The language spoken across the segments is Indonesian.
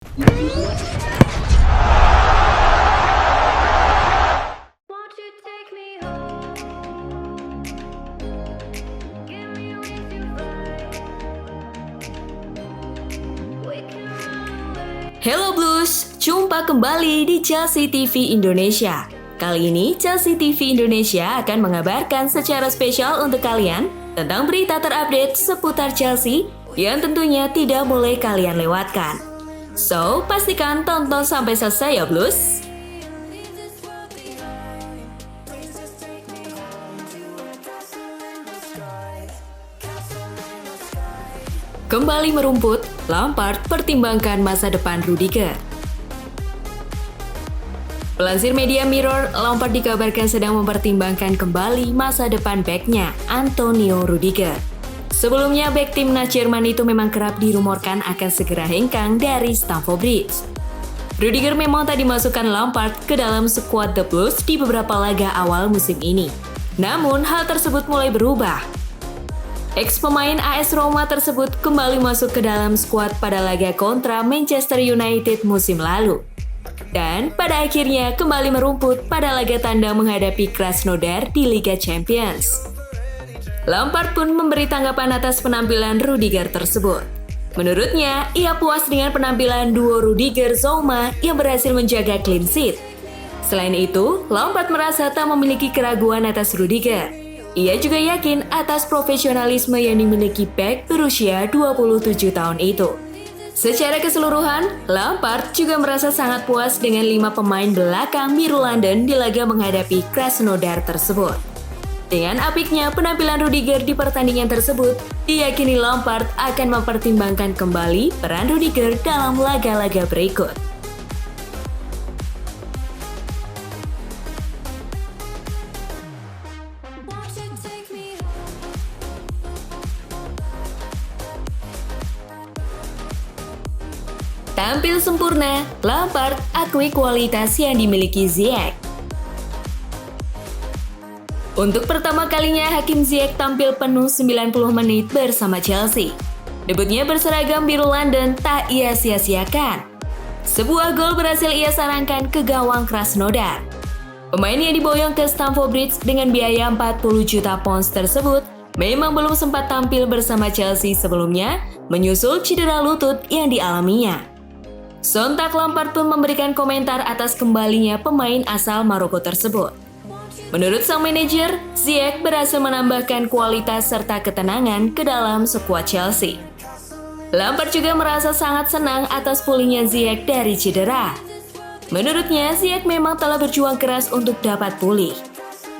Won't you take me home? Get me with your vibe. We can run away. Hello Blues, jumpa kembali di Chelsea TV Indonesia. Kali ini Chelsea TV Indonesia akan mengabarkan secara spesial untuk kalian tentang berita terupdate seputar Chelsea yang tentunya tidak boleh kalian lewatkan. So, pastikan tonton sampai selesai ya Blues. Kembali merumput, Lampard pertimbangkan masa depan Rudiger. Pelansir media Mirror, Lampard dikabarkan sedang mempertimbangkan kembali masa depan backnya, Antonio Rudiger. Sebelumnya, bek timnas Jerman itu memang kerap dirumorkan akan segera hengkang dari Stamford Bridge. Rudiger memang tak dimasukkan Lampard ke dalam skuad The Blues di beberapa laga awal musim ini. Namun, hal tersebut mulai berubah. Ex-pemain AS Roma tersebut kembali masuk ke dalam skuad pada laga kontra Manchester United musim lalu. Dan pada akhirnya kembali merumput pada laga tanda menghadapi Krasnodar di Liga Champions. Lampard pun memberi tanggapan atas penampilan Rudiger tersebut. Menurutnya, ia puas dengan penampilan duo Rudiger-Zouma yang berhasil menjaga clean sheet. Selain itu, Lampard merasa tak memiliki keraguan atas Rudiger. Ia juga yakin atas profesionalisme yang dimiliki bek berusia 27 tahun itu. Secara keseluruhan, Lampard juga merasa sangat puas dengan 5 pemain belakang biru London di laga menghadapi Krasnodar tersebut. Dengan apiknya penampilan Rudiger di pertandingan tersebut, diyakini Lampard akan mempertimbangkan kembali peran Rudiger dalam laga-laga berikut. Won't you take me home? Tampil sempurna, Lampard akui kualitas yang dimiliki Ziyech. Untuk pertama kalinya, Hakim Ziyech tampil penuh 90 menit bersama Chelsea. Debutnya berseragam biru London tak ia sia-siakan. Sebuah gol berhasil ia sarangkan ke gawang Krasnodar. Pemain yang diboyong ke Stamford Bridge dengan biaya 40 juta pounds tersebut memang belum sempat tampil bersama Chelsea sebelumnya, menyusul cedera lutut yang dialaminya. Sontak Lampard pun memberikan komentar atas kembalinya pemain asal Maroko tersebut. Menurut sang manajer, Ziyech berhasil menambahkan kualitas serta ketenangan ke dalam skuad Chelsea. Lampard juga merasa sangat senang atas pulihnya Ziyech dari cedera. Menurutnya, Ziyech memang telah berjuang keras untuk dapat pulih.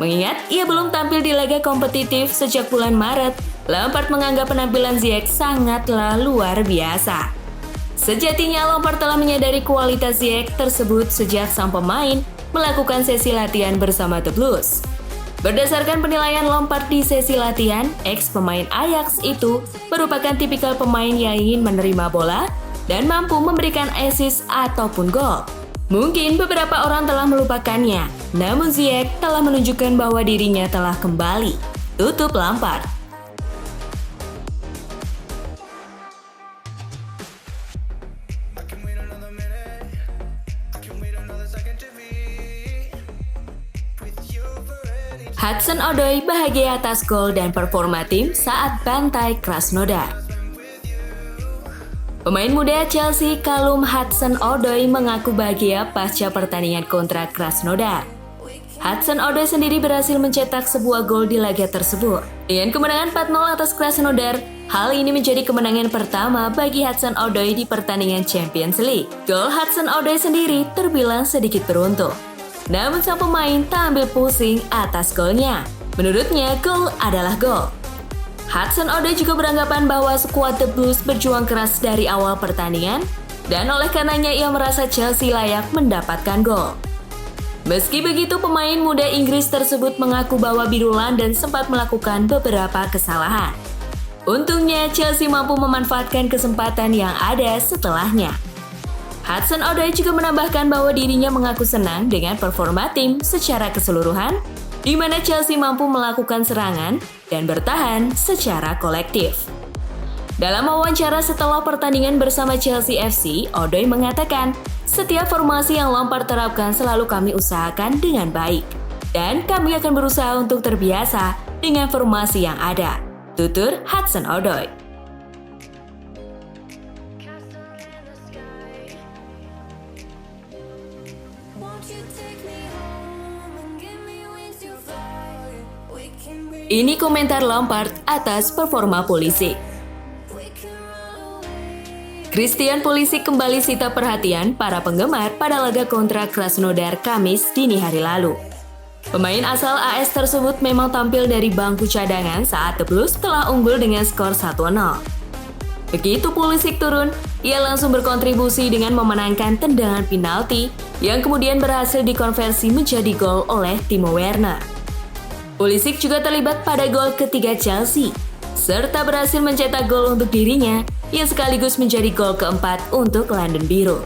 Mengingat ia belum tampil di laga kompetitif sejak bulan Maret, Lampard menganggap penampilan Ziyech sangatlah luar biasa. Sejatinya Lampard telah menyadari kualitas Ziyech tersebut sejak sang pemain melakukan sesi latihan bersama The Blues. Berdasarkan penilaian Lampard di sesi latihan, ex-pemain Ajax itu merupakan tipikal pemain yang ingin menerima bola dan mampu memberikan assist ataupun gol. Mungkin beberapa orang telah melupakannya, namun Ziyech telah menunjukkan bahwa dirinya telah kembali. Tutup Lampard. Hudson-Odoi bahagia atas gol dan performa tim saat bantai Krasnodar. Pemain muda Chelsea Callum Hudson-Odoi mengaku bahagia pasca pertandingan kontra Krasnodar. Hudson-Odoi sendiri berhasil mencetak sebuah gol di laga tersebut. Dengan kemenangan 4-0 atas Krasnodar, hal ini menjadi kemenangan pertama bagi Hudson-Odoi di pertandingan Champions League. Gol Hudson-Odoi sendiri terbilang sedikit beruntung. Namun sang pemain tak ambil pusing atas golnya. Menurutnya, gol adalah gol. Hudson-Odoi juga beranggapan bahwa skuad The Blues berjuang keras dari awal pertandingan dan oleh karenanya ia merasa Chelsea layak mendapatkan gol. Meski begitu, pemain muda Inggris tersebut mengaku bahwa biru London sempat melakukan beberapa kesalahan. Untungnya, Chelsea mampu memanfaatkan kesempatan yang ada setelahnya. Hudson-Odoi juga menambahkan bahwa dirinya mengaku senang dengan performa tim secara keseluruhan, di mana Chelsea mampu melakukan serangan dan bertahan secara kolektif. Dalam wawancara setelah pertandingan bersama Chelsea FC, Odoi mengatakan, setiap formasi yang Lampard terapkan selalu kami usahakan dengan baik. Dan kami akan berusaha untuk terbiasa dengan formasi yang ada. Tutur Hudson Odoi. Castle in the sky. Won't you take me home and give me wings to fly? We can be, Ini komentar Lampard atas performa Pulisic. we can run away. Christian Pulisic kembali sita perhatian para penggemar pada laga kontra Krasnodar Kamis dini hari lalu. Pemain asal AS tersebut memang tampil dari bangku cadangan saat The Blues telah unggul dengan skor 1-0. Begitu Pulisic turun, ia langsung berkontribusi dengan memenangkan tendangan penalti yang kemudian berhasil dikonversi menjadi gol oleh Timo Werner. Pulisic juga terlibat pada gol ketiga Chelsea, serta berhasil mencetak gol untuk dirinya yang sekaligus menjadi gol keempat untuk London Biru.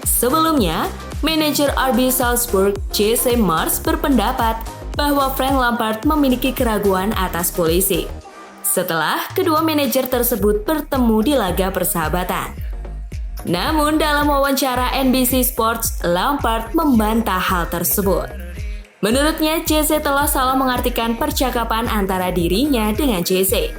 Sebelumnya, manajer RB Salzburg Jesse Marsch berpendapat bahwa Frank Lampard memiliki keraguan atas Pulisic setelah kedua manajer tersebut bertemu di laga persahabatan. Namun dalam wawancara NBC Sports, Lampard membantah hal tersebut. Menurutnya, Jesse telah salah mengartikan percakapan antara dirinya dengan Jesse.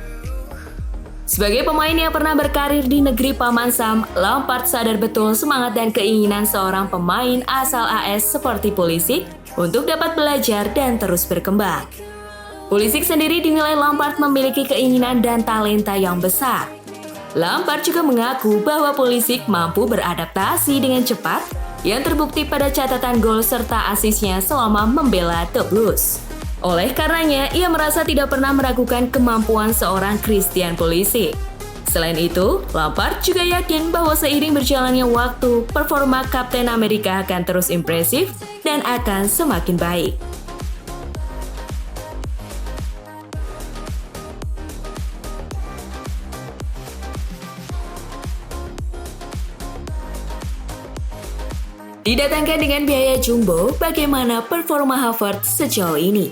Sebagai pemain yang pernah berkarir di negeri Paman Sam, Lampard sadar betul semangat dan keinginan seorang pemain asal AS seperti Pulisic untuk dapat belajar dan terus berkembang. Pulisic sendiri dinilai Lampard memiliki keinginan dan talenta yang besar. Lampard juga mengaku bahwa Pulisic mampu beradaptasi dengan cepat yang terbukti pada catatan gol serta asisnya selama membela The Blues. Oleh karenanya, ia merasa tidak pernah meragukan kemampuan seorang Christian Pulisic. Selain itu, Lampard juga yakin bahwa seiring berjalannya waktu, performa Kapten Amerika akan terus impresif dan akan semakin baik. Didatangkan dengan biaya jumbo, bagaimana performa Havertz sejauh ini?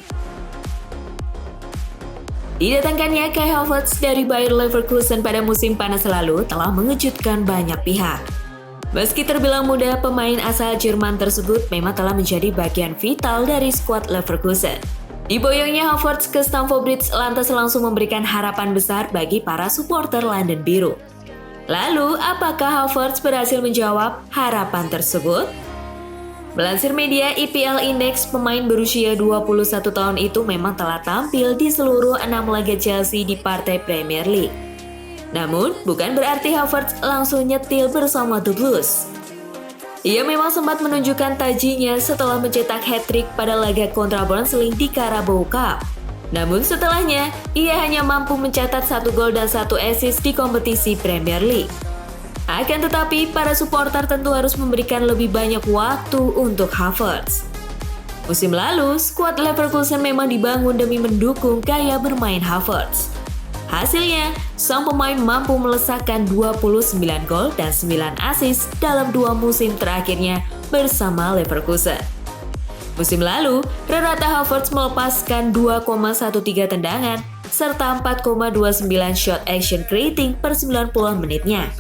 Didatangkannya Kai Havertz dari Bayer Leverkusen pada musim panas lalu telah mengejutkan banyak pihak. Meski terbilang muda, pemain asal Jerman tersebut memang telah menjadi bagian vital dari skuad Leverkusen. Diboyongnya Havertz ke Stamford Bridge lantas langsung memberikan harapan besar bagi para supporter London Biru. Lalu, apakah Havertz berhasil menjawab harapan tersebut? Melansir media EPL Index, pemain berusia 21 tahun itu memang telah tampil di seluruh 6 laga Chelsea di partai Premier League. Namun, bukan berarti Havertz langsung nyetil bersama The Blues. Ia memang sempat menunjukkan tajinya setelah mencetak hat-trick pada laga kontra Burnley di Carabao Cup. Namun setelahnya, ia hanya mampu mencatat 1 gol dan 1 assist di kompetisi Premier League. Akan tetapi, para supporter tentu harus memberikan lebih banyak waktu untuk Havertz. Musim lalu, skuad Leverkusen memang dibangun demi mendukung gaya bermain Havertz. Hasilnya, sang pemain mampu melesakkan 29 gol dan 9 assist dalam 2 musim terakhirnya bersama Leverkusen. Musim lalu, rata Havertz melepaskan 2,13 tendangan serta 4,29 shot action creating per 90 menitnya.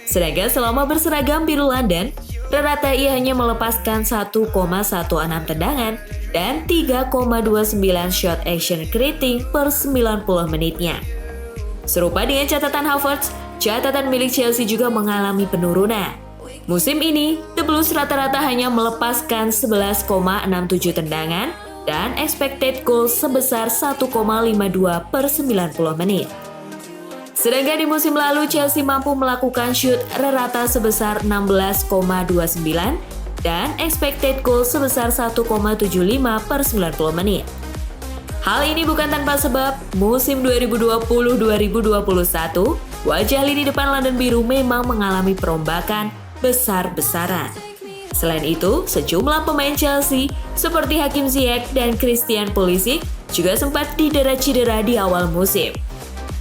Sedangkan selama berseragam biru London, rata ia hanya melepaskan 1,16 tendangan dan 3,29 shot action creating per 90 menitnya. Serupa dengan catatan Havertz, catatan milik Chelsea juga mengalami penurunan. Musim ini, The Blues rata-rata hanya melepaskan 11,67 tendangan dan expected goals sebesar 1,52 per 90 menit. Sedangkan di musim lalu, Chelsea mampu melakukan shoot rata sebesar 16,29 dan expected goal sebesar 1,75 per 90 menit. Hal ini bukan tanpa sebab, musim 2020-2021, wajah lini depan London Biru memang mengalami perombakan besar-besaran. Selain itu, sejumlah pemain Chelsea seperti Hakim Ziyech dan Christian Pulisic juga sempat didera cedera di awal musim.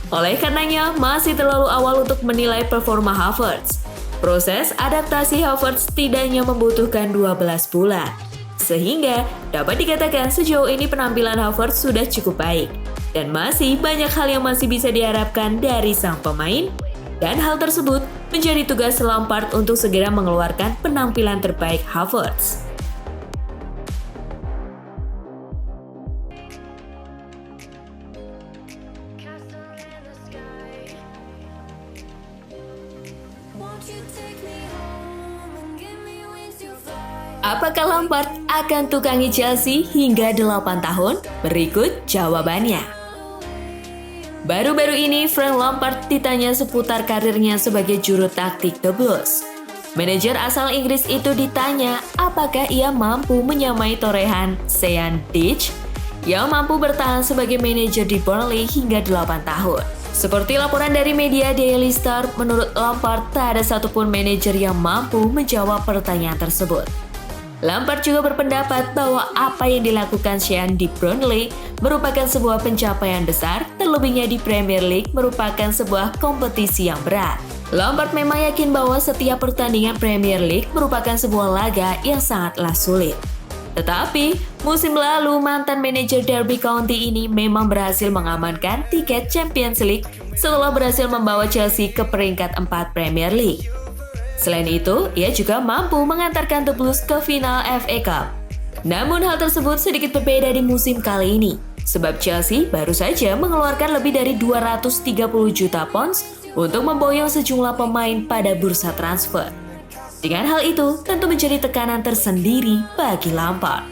Oleh karenanya, masih terlalu awal untuk menilai performa Havertz. Proses adaptasi Havertz setidaknya membutuhkan 12 bulan. Sehingga dapat dikatakan sejauh ini penampilan Havertz sudah cukup baik. Dan masih banyak hal yang masih bisa diharapkan dari sang pemain. Dan hal tersebut menjadi tugas Lampard untuk segera mengeluarkan penampilan terbaik Havertz. Won't you take me home and give me wings to fly? Apakah Lampard akan tukangi Chelsea hingga 8 tahun? Berikut jawabannya. Baru-baru ini, Frank Lampard ditanya seputar karirnya sebagai juru taktik The Blues. Manajer asal Inggris itu ditanya apakah ia mampu menyamai torehan Sean Dyche yang mampu bertahan sebagai manajer di Burnley hingga 8 tahun. Seperti laporan dari media Daily Star, menurut Lampard tak ada satupun manajer yang mampu menjawab pertanyaan tersebut. Lampard juga berpendapat bahwa apa yang dilakukan Sean di Burnley merupakan sebuah pencapaian besar, terlebihnya di Premier League merupakan sebuah kompetisi yang berat. Lampard memang yakin bahwa setiap pertandingan Premier League merupakan sebuah laga yang sangatlah sulit. Tetapi, musim lalu mantan manajer Derby County ini memang berhasil mengamankan tiket Champions League setelah berhasil membawa Chelsea ke peringkat 4 Premier League. Selain itu, ia juga mampu mengantarkan The Blues ke final FA Cup. Namun hal tersebut sedikit berbeda di musim kali ini, sebab Chelsea baru saja mengeluarkan lebih dari 230 juta pounds untuk memboyong sejumlah pemain pada bursa transfer. Dengan hal itu, tentu menjadi tekanan tersendiri bagi Lampard.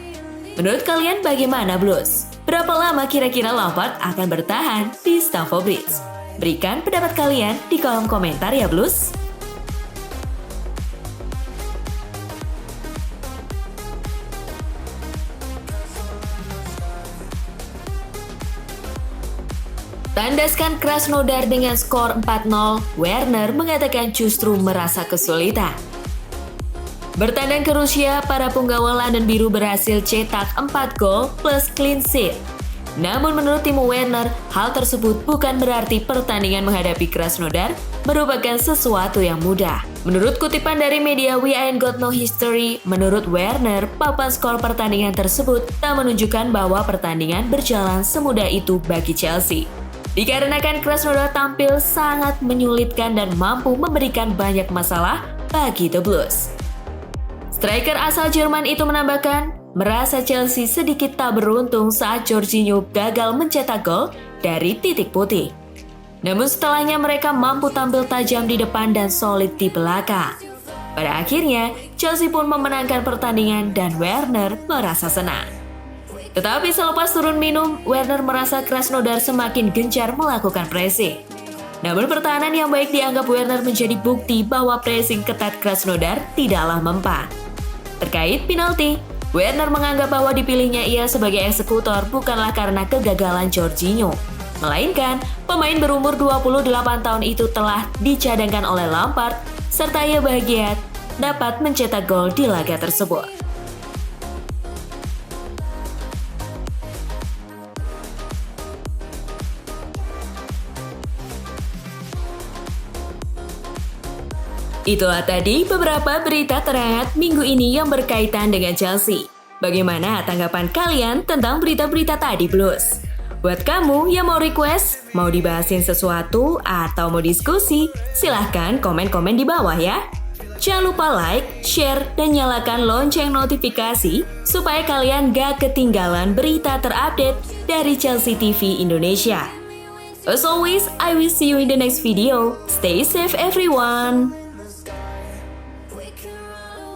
Menurut kalian bagaimana Blues? Berapa lama kira-kira Lampard akan bertahan di Stamford Bridge? Berikan pendapat kalian di kolom komentar ya Blues. Tandaskan Krasnodar dengan skor 4-0, Werner mengatakan justru merasa kesulitan. Bertandang ke Rusia, para punggawa London Biru berhasil cetak 4 gol plus clean sheet. Namun menurut Timo Werner, hal tersebut bukan berarti pertandingan menghadapi Krasnodar merupakan sesuatu yang mudah. Menurut kutipan dari media We Ain't Got No History, menurut Werner, papan skor pertandingan tersebut tak menunjukkan bahwa pertandingan berjalan semudah itu bagi Chelsea. Dikarenakan Krasnodar tampil sangat menyulitkan dan mampu memberikan banyak masalah bagi The Blues. Striker asal Jerman itu menambahkan, merasa Chelsea sedikit tak beruntung saat Jorginho gagal mencetak gol dari titik putih. Namun setelahnya mereka mampu tampil tajam di depan dan solid di belakang. Pada akhirnya, Chelsea pun memenangkan pertandingan dan Werner merasa senang. Tetapi selepas turun minum, Werner merasa Krasnodar semakin gencar melakukan pressing. Namun pertahanan yang baik dianggap Werner menjadi bukti bahwa pressing ketat Krasnodar tidaklah mempan. Terkait penalti, Werner menganggap bahwa dipilihnya ia sebagai eksekutor bukanlah karena kegagalan Jorginho, melainkan pemain berumur 28 tahun itu telah dicadangkan oleh Lampard serta ia bahagia dapat mencetak gol di laga tersebut. Itulah tadi beberapa berita terhangat minggu ini yang berkaitan dengan Chelsea. Bagaimana tanggapan kalian tentang berita-berita tadi Blues? Buat kamu yang mau request, mau dibahasin sesuatu, atau mau diskusi, silahkan komen-komen di bawah ya. Jangan lupa like, share, dan nyalakan lonceng notifikasi supaya kalian gak ketinggalan berita terupdate dari Chelsea TV Indonesia. As always, I will see you in the next video. Stay safe everyone! We can run